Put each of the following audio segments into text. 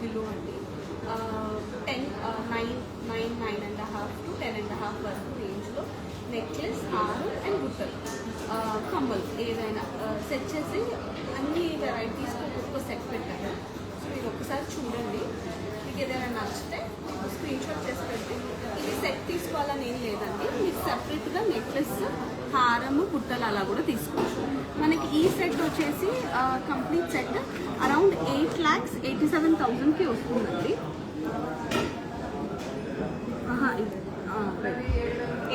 Below అండి. 9.5 to 10.5 వరకు రేంజ్లో నెక్లెస్, హారం అండ్ బుట్టలు, కమ్మలు ఏదైనా సెట్ చేసి అన్ని వెరైటీస్కి ఒక్కొక్క సెట్ పెట్టాను. సో మీరు ఒకసారి చూడండి, మీకు ఏదైనా నచ్చితే స్క్రీన్ షాట్ చేసి పెట్టి ఇది సెట్ తీసుకోవాలని ఏం లేదండి. మీకు సెపరేట్గా నెక్లెస్, హారము, బుట్టలు అలా కూడా తీసుకోవచ్చు. మనకి ఈ సెట్ వచ్చేసి కంప్లీట్ సెట్ అరౌండ్ 8,87,000కి వస్తుందండి.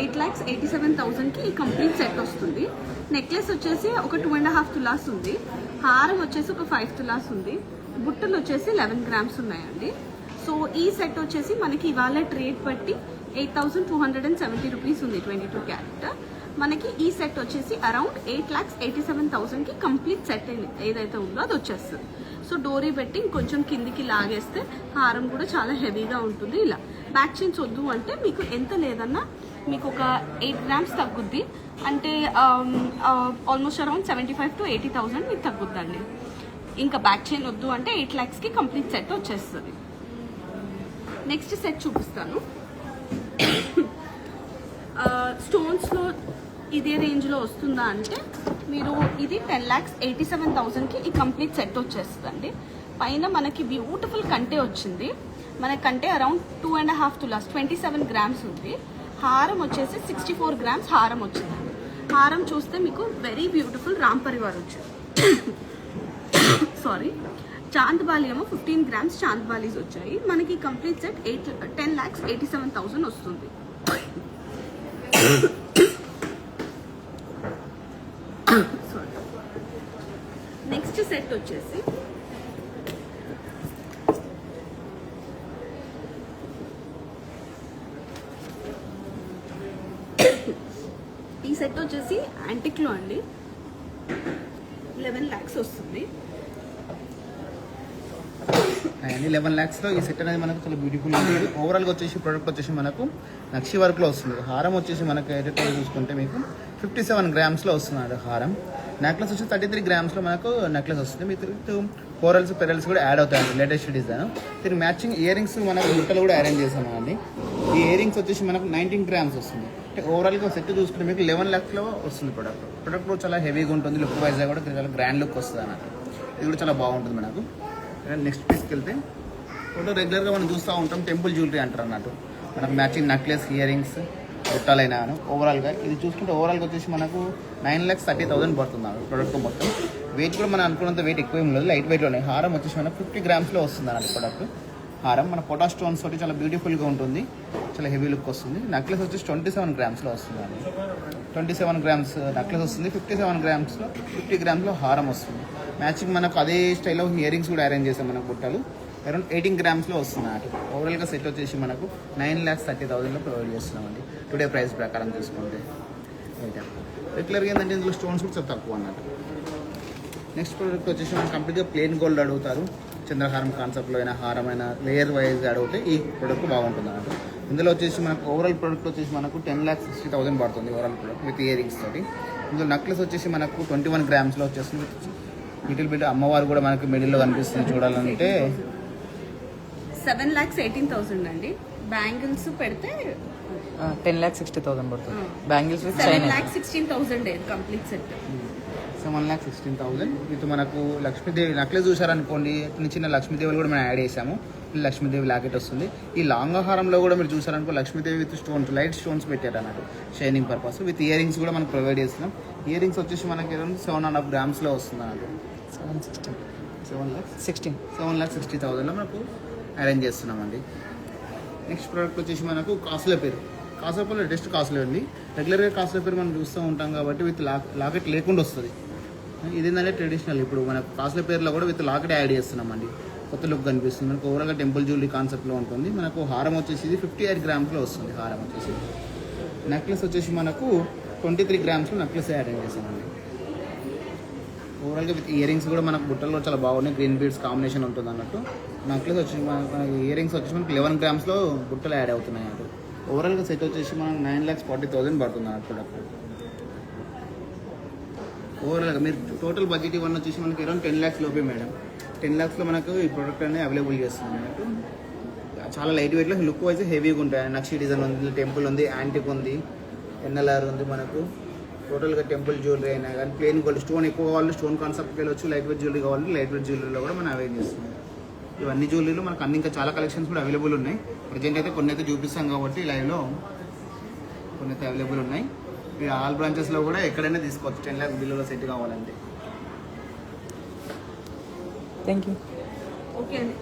8,87,000కి ఈ కంప్లీట్ సెట్ వస్తుంది. నెక్లెస్ వచ్చేసి ఒక 2.5 తులాస్ ఉంది, హారం వచ్చేసి ఒక 5 తులాస్ ఉంది, బుట్టలు వచ్చేసి 11 గ్రామ్స్ ఉన్నాయండి. సో ఈ సెట్ వచ్చేసి మనకి ఇవాళ ట్రేడ్ బట్టి 8,270 రూపీస్ ఉంది 22 క్యారెట్. మనకి ఈ సెట్ వచ్చేసి అరౌండ్ 8,87,000కి కంప్లీట్ సెట్ ఏదైతే ఉందో అది వచ్చేస్తుంది. సో డోరీ పెట్టి ఇంకొంచెం కిందికి లాగేస్తే హారం కూడా చాలా హెవీగా ఉంటుంది. ఇలా బ్యాక్ చైన్స్ వద్దు అంటే మీకు ఎంత లేదన్నా మీకు ఒక 8 గ్రామ్స్ తగ్గుద్ది, అంటే ఆల్మోస్ట్ అరౌండ్ 75,000 to 80,000 మీకు తగ్గుద్దండి. ఇంకా బ్యాక్ చైన్ వద్దు అంటే 8 lakhsకి కంప్లీట్ సెట్ వచ్చేస్తుంది. నెక్స్ట్ సెట్ చూపిస్తాను. స్టోన్స్లో ఇదే రేంజ్లో వస్తుందా అంటే మీరు ఇది 10,87,000కి ఈ కంప్లీట్ సెట్ వచ్చేస్తుందండి. పైన మనకి బ్యూటిఫుల్ కంటే వచ్చింది. మన కంటే అరౌండ్ 2.5 తులాస్ 27 గ్రామ్స్ ఉంది. హారం వచ్చేసి 64 గ్రామ్స్ హారం వచ్చిందండి. హారం చూస్తే మీకు వెరీ బ్యూటిఫుల్ రామ్ పరివార్ వచ్చింది. సారీ, చాంద్బాలి ఏమో 15 గ్రామ్స్ చాంద్బాలీస్ వచ్చాయి. మనకి కంప్లీట్ సెట్ 10,87,000 వస్తుంది. నెక్స్ట్ సెట్ వచ్చేసి ఈ సెట్ వచ్చేసి యాంటిక్లో అండి 11 lakhs వస్తుంది. 11 lakhsలో ఈ సెట్ అనేది మనకు చాలా బ్యూటిఫుల్ ఉంటుంది. ఓవరాల్గా వచ్చేసి ప్రోడక్ట్ వచ్చేసి మనకు నక్షి వర్క్లో వస్తుంది. హారం వచ్చేసి మనకు ఎడిట్ చూసుకుంటే మీకు 57 గ్రామ్స్లో వస్తుంది హారం. నెక్లెస్ వచ్చి 33 గ్రామ్స్లో మనకు నెక్లెస్ వస్తుంది. మీకు కోరల్స్, పెరల్స్ కూడా యాడ్ అవుతాయండి, లేటెస్ట్ డిజైన్. దీనికి మ్యాచింగ్ ఇయర్ రింగ్స్ మనకు బుట్టలు కూడా అరేంజ్ చేసాము అండి. ఈ ఇయర్ రింగ్స్ వచ్చేసి మనకు 19 గ్రామ్స్ వస్తుంది. అంటే ఓవరాల్గా సెట్ చూసుకుంటే మీకు 11 lakhsలో వస్తుంది ప్రోడక్ట్. ప్రోడక్ట్ కూడా చాలా హెవీగా ఉంటుంది, లుక్ వైజ్గా కూడా చాలా గ్రాండ్ లుక్ వస్తుంది అన్నట్టు. ఇది కూడా చాలా బాగుంటుంది మనకు. నెక్స్ట్ పీస్కి వెళ్తే ఫోటో రెగ్యులర్గా మనం చూస్తూ ఉంటాం, టెంపుల్ జ్యువెలరీ అంటారు అన్నట్టు. మనకు మ్యాచింగ్ నెక్లెస్, ఇయర్ రింగ్స్, బుట్టాలైనాను. ఓవరాల్గా ఇది చూసుకుంటే ఓవరాల్గా వచ్చేసి మనకు 9,30,000 పడుతుంది ప్రోడక్ట్ మొత్తం. వెయిట్ కూడా మనం అనుకున్నంత వెయిట్ ఎక్కువ ఏం లేదు, లైట్ వెయిట్లోనే. హారం వచ్చేసి మనకు 50 గ్రామ్స్లో వస్తుంది అన్నట్టు ప్రోడక్ట్. హారం మన పొటా స్టోన్స్ తోటి చాలా బ్యూటిఫుల్గా ఉంటుంది, చాలా హెవీ లుక్ వస్తుంది. నెక్లెస్ వచ్చేసి 27 గ్రామ్స్లో వస్తుంది అండి. 27 గ్రామ్స్ నెక్లెస్ వస్తుంది. 57 గ్రామ్స్లో 50 గ్రామ్స్లో హారం వస్తుంది. మ్యాచింగ్ మనకు అదే స్టైల్లో ఇయర్ రింగ్స్ కూడా అరేంజ్ చేస్తాం మనకు బుట్టలు. అరౌండ్ 18 గ్రామ్స్లో వస్తుంది అన్నట్టు. ఓవరాల్గా సెట్ వచ్చేసి మనకు 9,30,000లో ప్రొవైడ్ చేస్తున్నామండి టుడే ప్రైస్ ప్రకారం చూసుకుంటే. అయితే రెగ్యులర్గా ఏంటంటే ఇందులో స్టోన్స్ కూడా చాలా తక్కువ అన్నట్టు. నెక్స్ట్ ప్రోడక్ట్ వచ్చేసి మనం కంప్లీట్గా ప్లెయిన్ గోల్డ్ అడుగుతారు. చంద్రహారం కాన్సెప్ట్లో అయినా, హారమైన లేయర్ వైజ్ అడిగితే ఈ ప్రోడక్ట్ బాగుంటుంది అన్నట్టు. ఇందులో వచ్చేసి మనకు ఓవరాల్ ప్రోడక్ట్ వచ్చేసి మనకు 10,60,000 పడుతుంది overall product with ear rings తోటి. ఇందులో నెక్లెస్ వచ్చేసి మనకు 21 గ్రామ్స్లో వచ్చేస్తుంది. లిటిల్ బిట్ అమ్మవారు కూడా మనకి మిడిల్లో కనిపిస్తుంది చూడాలంటే. 7,18,000 అండి. బ్యాంగిల్స్ పెడితే 10,60,000 పడుతుంది. Bangles 7,16,000 complete set. 7,16,000 విత్ మనకు లక్ష్మీదేవి నెక్లెస్ చూసారనుకోండి, చిన్న లక్ష్మీదేవులు కూడా మనం యాడ్ చేసాము. లక్ష్మీదేవి లాకెట్ వస్తుంది. ఈ లాంగ్ హారంలో కూడా మీరు చూసారనుకో Lakshmidevi with stones, light stones పెట్టారు అన్నట్టు shining purpose. With earrings కూడా మనం ప్రొవైడ్ చేస్తున్నాం. ఇయర్ రింగ్స్ వచ్చేసి మనకి 7.5 గ్రామ్స్లో వస్తుంది అన్నట్టు. 7,60,000లో మనకు అరేంజ్ చేస్తున్నామండి. నెక్స్ట్ ప్రోడక్ట్ వచ్చేసి మనకు కాసుల పేరు. కాసుల పేరు లేటెస్ట్ కాసులు అండి. రెగ్యులర్గా కాసుల పేరు మనం చూస్తూ ఉంటాం కాబట్టి విత్ లాకెట్ లేకుండా వస్తుంది. ఇదేంటంటే ట్రెడిషనల్. ఇప్పుడు మన కాసుల పేరులో కూడా విత్ లాకెట్ యాడ్ చేస్తున్నామండి. కొత్త లుక్ కనిపిస్తుంది మనకు. ఓవరాల్గా టెంపుల్ జ్యువెలరీ కాన్సెప్ట్లో ఉంటుంది. మనకు హారం వచ్చేసి 58 గ్రామ్స్లో వస్తుంది హారం వచ్చేసి. నెక్లెస్ వచ్చేసి మనకు 23 గ్రామ్స్లో నెక్లెస్ అరేంజ్ చేసామండి. ఓవరాల్గా విత్ ఇయర్ రింగ్స్ కూడా మనకు బుట్టల్లో చాలా బాగున్నాయి, గ్రీన్ బీడ్స్ కాంబినేషన్ ఉంటుంది అన్నట్టు. నెక్లెస్ వచ్చి మన ఇయర్ రింగ్స్ వచ్చేసి మనకు 11 గ్రామ్స్లో బుట్టలు యాడ్ అవుతున్నాయి అన్నట్టు. ఓవరాల్గా సెట్ వచ్చేసి మనకు 9,40,000 పడుతుంది అన్నట్టు ప్రోడక్ట్. ఓవరాల్గా మీరు టోటల్ బడ్జెట్ ఇవన్నీ వచ్చేసి మనకి అరౌండ్ 10 lakhs లోపే మేడం. 10 lakhsలో మనకు ఈ ప్రోడక్ట్ అనేది అవైలబుల్ చేస్తుంది మనకు. చాలా లైట్ వెయిట్లో లుక్ వైజ్ హెవీగా ఉంటాయి. నక్షి డిజైన్ ఉంది, టెంపుల్ ఉంది, యాంటిక్ ఉంది, ఎన్ఎల్ఆర్ ఉంది మనకు. టోటల్గా టెంపుల్ జ్యువెలరీ అయినా కానీ ప్లెయిన్ గోల్డ్ స్టోన్ ఎక్కువ కావాలి, స్టోన్ కాన్సెప్ట్కి వెళ్ళొచ్చు. లైట్ వెయిట్ జ్యువెలరీ కావాలి, లైట్ వెయిట్ జ్యువెలరీలో కూడా మనం అవైల్ చేస్తున్నాం. ఇవన్నీ జ్యువెలరీలో మనకు అన్ని ఇంకా చాలా కలెక్షన్స్ కూడా అవైలబుల్ ఉన్నాయి. ప్రజెంట్ అయితే కొన్ని అయితే చూపిస్తాం కాబట్టి లైవ్లో కొన్ని అయితే అవైలబుల్ ఉన్నాయి. మీరు ఆల్ బ్రాంచెస్లో కూడా ఎక్కడైనా తీసుకోవచ్చు 10 lakhs బిల్లులో సెట్ కావాలంటే. Thank you. ఓకే అండి.